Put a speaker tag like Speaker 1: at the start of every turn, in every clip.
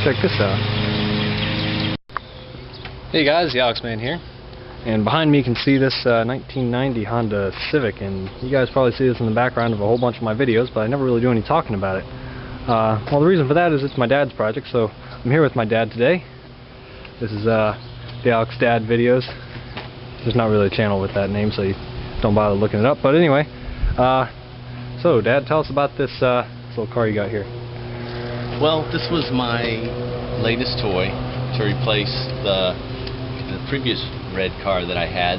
Speaker 1: check this out. Hey guys, the Alex Man here. And behind me you can see this 1990 Honda Civic, and you guys probably see this in the background of a whole bunch of my videos, but I never really do any talking about it. Well, the reason for that is it's my dad's project, so I'm here with my dad today. This is the Alex Dad Videos. There's not really a channel with that name, so you don't bother looking it up. But anyway, so Dad, tell us about this little car you got here.
Speaker 2: Well, this was my latest toy to replace the previous red car that I had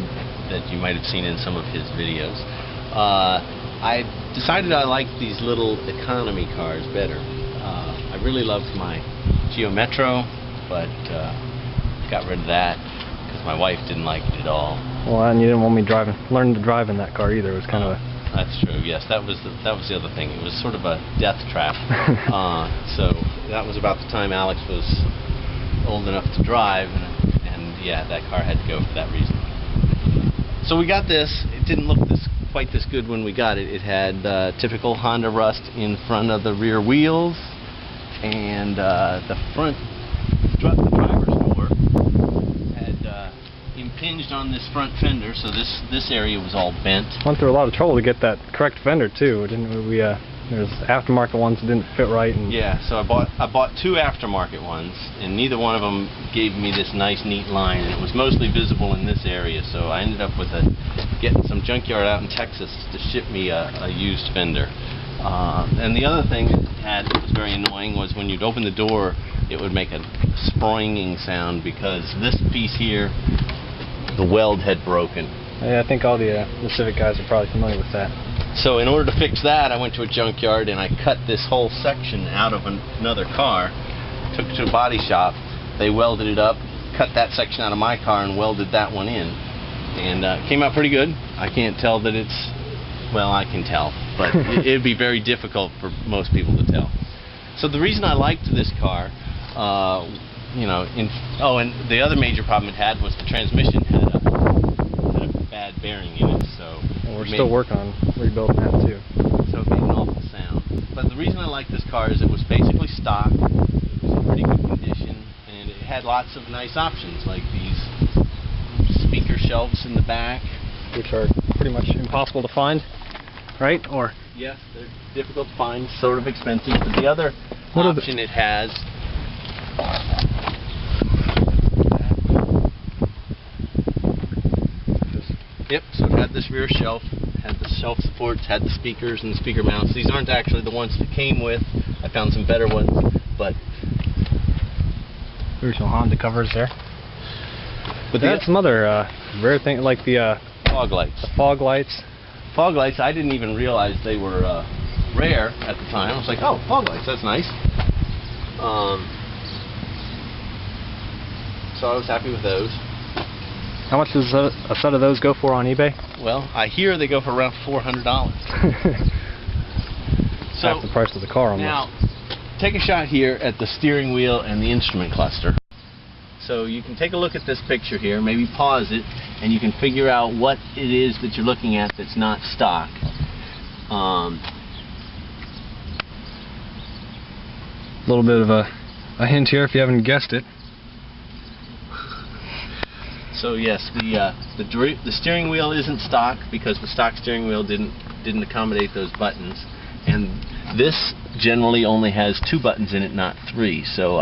Speaker 2: that you might have seen in some of his videos. I decided I liked these little economy cars better. I really loved my Geo Metro, but got rid of that because my wife didn't like it at all.
Speaker 1: Well, and you didn't want me learning to drive in that car either. It was kind of a...
Speaker 2: That's true. Yes, that was the other thing. It was sort of a death trap. So that was about the time Alex was old enough to drive, and yeah, that car had to go for that reason. So we got this. It didn't look quite this good when we got it. It had typical Honda rust in front of the rear wheels, and the driver's door had impinged on this front fender, so this area was all bent.
Speaker 1: Went through a lot of trouble to get that correct fender too, didn't we? There's aftermarket ones that didn't fit right. And
Speaker 2: yeah, so I bought two aftermarket ones, and neither one of them gave me this nice neat line, and it was mostly visible in this area, so I ended up with getting some junkyard out in Texas to ship me a used fender. And the other thing it had that was very annoying was when you'd open the door, it would make a springing sound because this piece here, the weld had broken.
Speaker 1: Yeah, I think all the Civic guys are probably familiar with that.
Speaker 2: So in order to fix that, I went to a junkyard and I cut this whole section out of another car, took it to a body shop, they welded it up, cut that section out of my car and welded that one in. And it came out pretty good. I can't tell that it's, well, I can tell, but it'd be very difficult for most people to tell. So the reason I liked this car, you know, and the other major problem it had was the transmission had a bad bearing in it, so...
Speaker 1: Well, we're still working on rebuilding that too.
Speaker 2: So it made an awful sound. But the reason I like this car is it was basically stock, it was in pretty good condition, and it had lots of nice options, like these speaker shelves in the back.
Speaker 1: Which are pretty much impossible to find, right? Or
Speaker 2: yes, they're difficult to find, sort of expensive, but the other option it has... Yep, so it had this rear shelf, had the shelf supports, had the speakers and the speaker mounts. These aren't actually the ones that came with. I found some better ones, but...
Speaker 1: There's some Honda covers there. But they had some other rare things, like the...
Speaker 2: fog lights.
Speaker 1: The fog lights.
Speaker 2: Fog lights, I didn't even realize they were rare at the time. I was like, oh, fog lights, that's nice. So I was happy with those.
Speaker 1: How much does a set of those go for on eBay?
Speaker 2: Well, I hear they go for around $400. So
Speaker 1: half the price of the car almost.
Speaker 2: Now, take a shot here at the steering wheel and the instrument cluster. So you can take a look at this picture here, maybe pause it, and you can figure out what it is that you're looking at that's not stock.
Speaker 1: A little bit of a hint here if you haven't guessed it.
Speaker 2: So yes, the steering wheel isn't stock because the stock steering wheel didn't accommodate those buttons, and this generally only has 2 buttons in it, not 3. So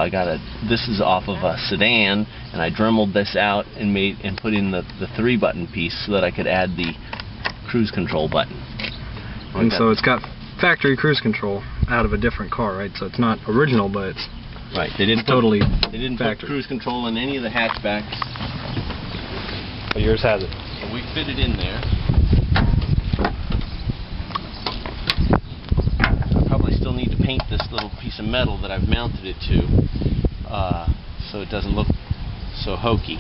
Speaker 2: this is off of a sedan, and I dremeled this out and put in the 3-button piece so that I could add the cruise control button.
Speaker 1: And so it's got factory cruise control out of a different car, right? So it's not original, but it's
Speaker 2: right. They didn't put cruise control in any of the hatchbacks.
Speaker 1: But yours has it.
Speaker 2: So we fit it in there. I probably still need to paint this little piece of metal that I've mounted it to, so it doesn't look so hokey.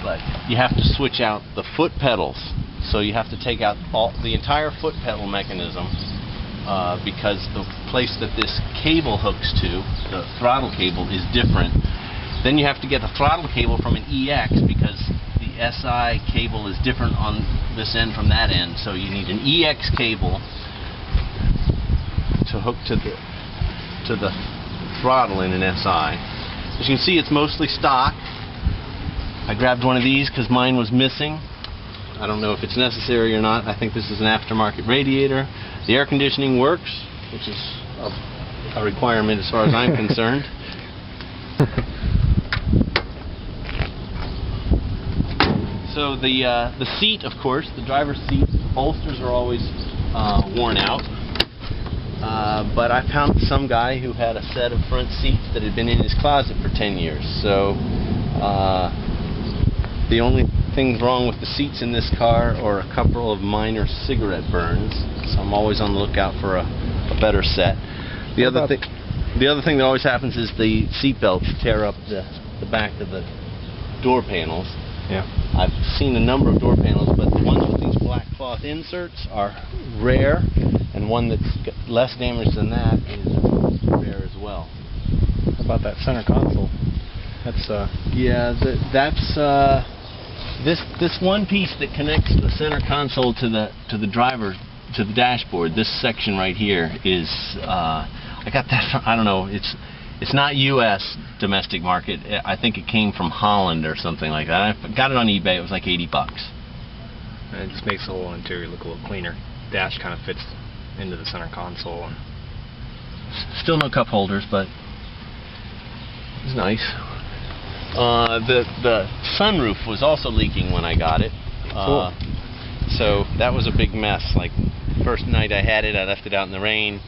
Speaker 2: But you have to switch out the foot pedals. So you have to take out the entire foot pedal mechanism because the place that this cable hooks to, the throttle cable, is different. Then you have to get the throttle cable from an EX because the SI cable is different on this end from that end. So you need an EX cable to hook to the throttle in an SI. As you can see, it's mostly stock. I grabbed one of these because mine was missing. I don't know if it's necessary or not. I think this is an aftermarket radiator. The air conditioning works, which is a requirement as far as I'm concerned. So the seat, of course, the driver's seat, bolsters are always worn out. But I found some guy who had a set of front seats that had been in his closet for 10 years. So the only things wrong with the seats in this car are a couple of minor cigarette burns. So I'm always on the lookout for a better set. The other thing that always happens is the seat belts tear up the back of the door panels.
Speaker 1: Yeah.
Speaker 2: I've seen a number of door panels, but the ones with these black cloth inserts are rare, and one that's less damage than that is rare as well.
Speaker 1: How about that center console? That's
Speaker 2: yeah, that's this one piece that connects the center console to the driver, to the dashboard. This section right here is I got that from, I don't know, it's not U.S. domestic market. I think it came from Holland or something like that. I got it on eBay. It was like $80.
Speaker 1: And it just makes the whole interior look a little cleaner. Dash kind of fits into the center console. And
Speaker 2: still no cup holders, but it's nice. The sunroof was also leaking when I got it.
Speaker 1: Cool.
Speaker 2: So that was a big mess. Like, first night I had it, I left it out in the rain.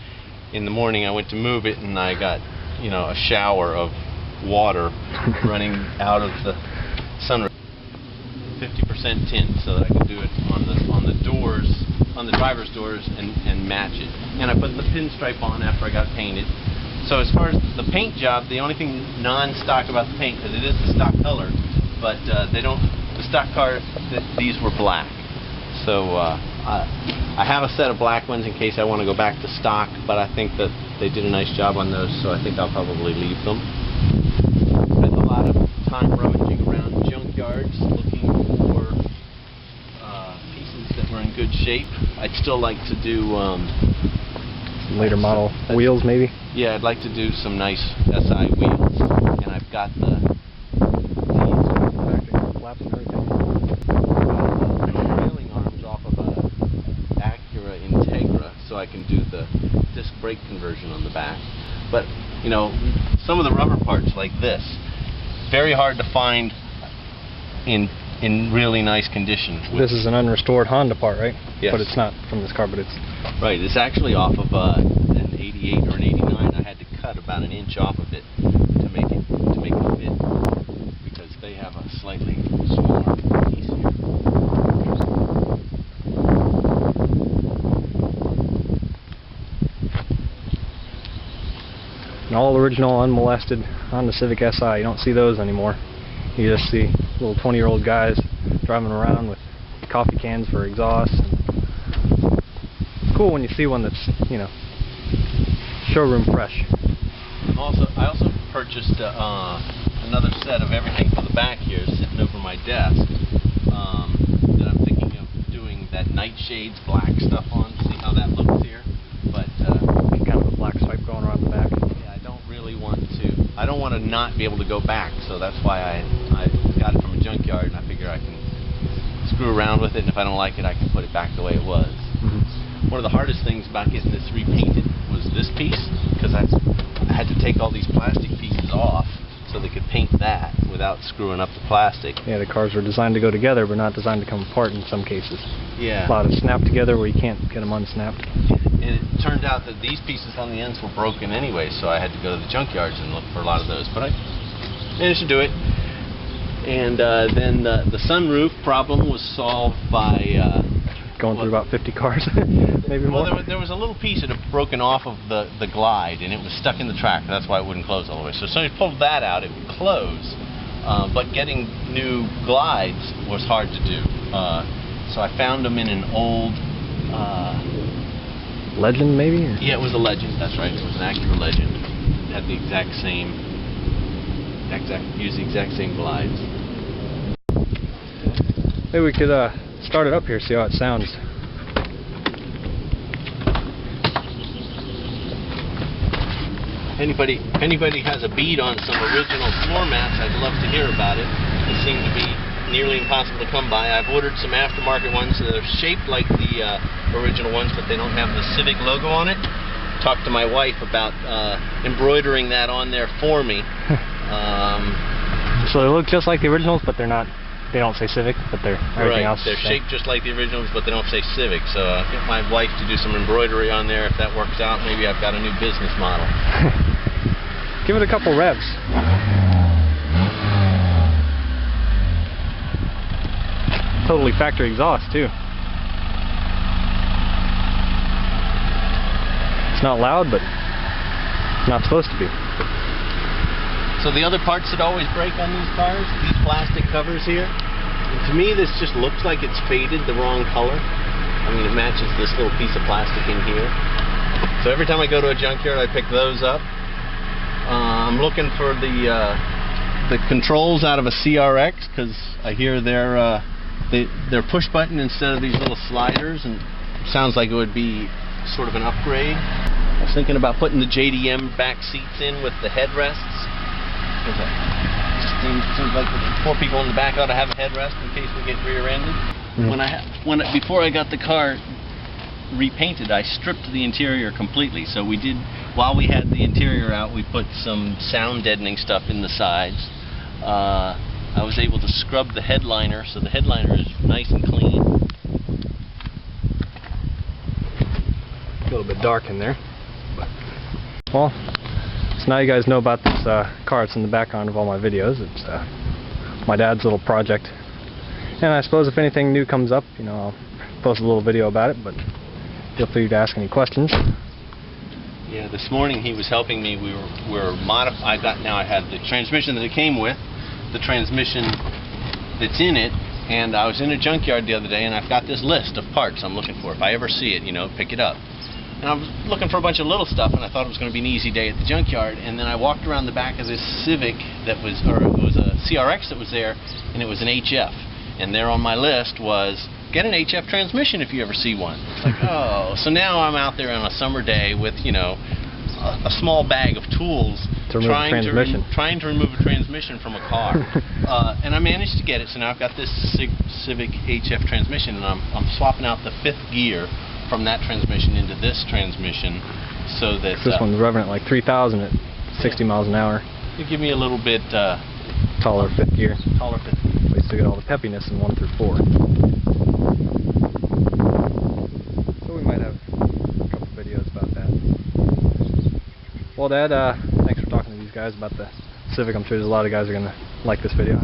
Speaker 2: In the morning I went to move it, and I got, you know, a shower of water running out of the sunroof. 50% tint, so that I can do it on the doors, on the driver's doors, and match it. And I put the pinstripe on after I got painted. So as far as the paint job, the only thing non-stock about the paint, because it is the stock color, but the stock car, these were black. So I have a set of black ones in case I want to go back to stock, but I think that they did a nice job on those, so I think I'll probably leave them. Spent a lot of time rummaging around junkyards looking for pieces that were in good shape. I'd still like to do
Speaker 1: later model wheels, maybe?
Speaker 2: Yeah, I'd like to do some nice SI wheels, and I've got the
Speaker 1: flaps and everything.
Speaker 2: trailing arms off of a Acura Integra, so I can do the disc brake conversion on the back. But you know, some of the rubber parts like this, very hard to find in really nice condition.
Speaker 1: This is an unrestored Honda part, right?
Speaker 2: Yes.
Speaker 1: But it's not from this car, but it's...
Speaker 2: Right, it's actually off of an 88 or an 89. I had to cut about an inch off of it to make it fit, because they have a slightly smaller piece here.
Speaker 1: An all original, unmolested Honda Civic Si. You don't see those anymore. You just see little 20-year-old guys driving around with coffee cans for exhaust. It's cool when you see one that's, you know, showroom fresh.
Speaker 2: I also purchased another set of everything for the back here, sitting over my desk. That I'm thinking of doing that nightshades black stuff on. See how that looks here? But
Speaker 1: kind of a black stripe going around the back.
Speaker 2: yeah, I don't really want to. I don't want to not be able to go back, so that's why I got it from a junkyard, and I figure I can screw around with it, and if I don't like it, I can put it back the way it was.
Speaker 1: Mm-hmm.
Speaker 2: One of the hardest things about getting this repainted was this piece, because I had to take all these plastic pieces off so they could paint that without screwing up the plastic.
Speaker 1: Yeah, the cars were designed to go together, but not designed to come apart in some cases.
Speaker 2: Yeah.
Speaker 1: A lot of snap together where you can't get them unsnapped.
Speaker 2: And it turned out that these pieces on the ends were broken anyway, so I had to go to the junkyards and look for a lot of those. But I managed to do it. And then the sunroof problem was solved by...
Speaker 1: going through about 50 cars, maybe more.
Speaker 2: Well, there was a little piece that had broken off of the glide, and it was stuck in the track. That's why it wouldn't close all the way. So you pulled that out, it would close. But getting new glides was hard to do. So I found them in an old...
Speaker 1: Legend, maybe? Or?
Speaker 2: Yeah, it was a Legend. That's right. It was an Acura Legend. It had the exact same... used the exact same glides.
Speaker 1: Maybe we could start it up here, see how it sounds.
Speaker 2: If anybody has a bead on some original floor mats, I'd love to hear about it. They seem to be nearly impossible to come by. I've ordered some aftermarket ones that are shaped like the original ones, but they don't have the Civic logo on it. Talked to my wife about embroidering that on there for me.
Speaker 1: So they look just like the originals, but they're not. They don't say Civic, but they're everything else.
Speaker 2: They're shaped just like the originals, but they don't say Civic. So get my wife to do some embroidery on there. If that works out, maybe I've got a new business model.
Speaker 1: Give it a couple revs. Totally factory exhaust too. It's not loud, but it's not supposed to be.
Speaker 2: So the other parts that always break on these cars, these plastic covers here, and to me this just looks like it's faded the wrong color. I mean, it matches this little piece of plastic in here. So every time I go to a junkyard, I pick those up. I'm looking for the controls out of a CRX, because I hear they're push button instead of these little sliders, and it sounds like it would be sort of an upgrade. I was thinking about putting the JDM back seats in with the headrests. It just seems like the poor people in the back ought to have a headrest in case we get rear-ended. Before I got the car repainted, I stripped the interior completely. So we did, while we had the interior out, we put some sound deadening stuff in the sides. I was able to scrub the headliner, so the headliner is nice and clean.
Speaker 1: A little bit dark in there. Well, so now you guys know about this car. It's in the background of all my videos. It's my dad's little project. And I suppose if anything new comes up, you know, I'll post a little video about it, but feel free to ask any questions.
Speaker 2: Yeah, this morning he was helping me. I had the transmission that it came with, the transmission that's in it, and I was in a junkyard the other day, and I've got this list of parts I'm looking for. If I ever see it, you know, pick it up. And I was looking for a bunch of little stuff, and I thought it was going to be an easy day at the junkyard. And then I walked around the back of this Civic it was a CRX that was there, and it was an HF. And there on my list was, get an HF transmission if you ever see one. It's like, oh. So now I'm out there on a summer day with, you know, a small bag of tools trying to remove a transmission from a car. And I managed to get it, so now I've got this Civic HF transmission, and I'm swapping out the 5th gear from that transmission into this transmission, so that
Speaker 1: this one's revving at like 3,000 at 60 miles an hour.
Speaker 2: You give me a little bit
Speaker 1: taller 5th gear.
Speaker 2: Taller 5th gear.
Speaker 1: Ways to get all the peppiness in 1 through 4. So we might have a couple videos about that. Well, Dad, thanks for talking to these guys about the Civic. I'm sure there's a lot of guys who are going to like this video.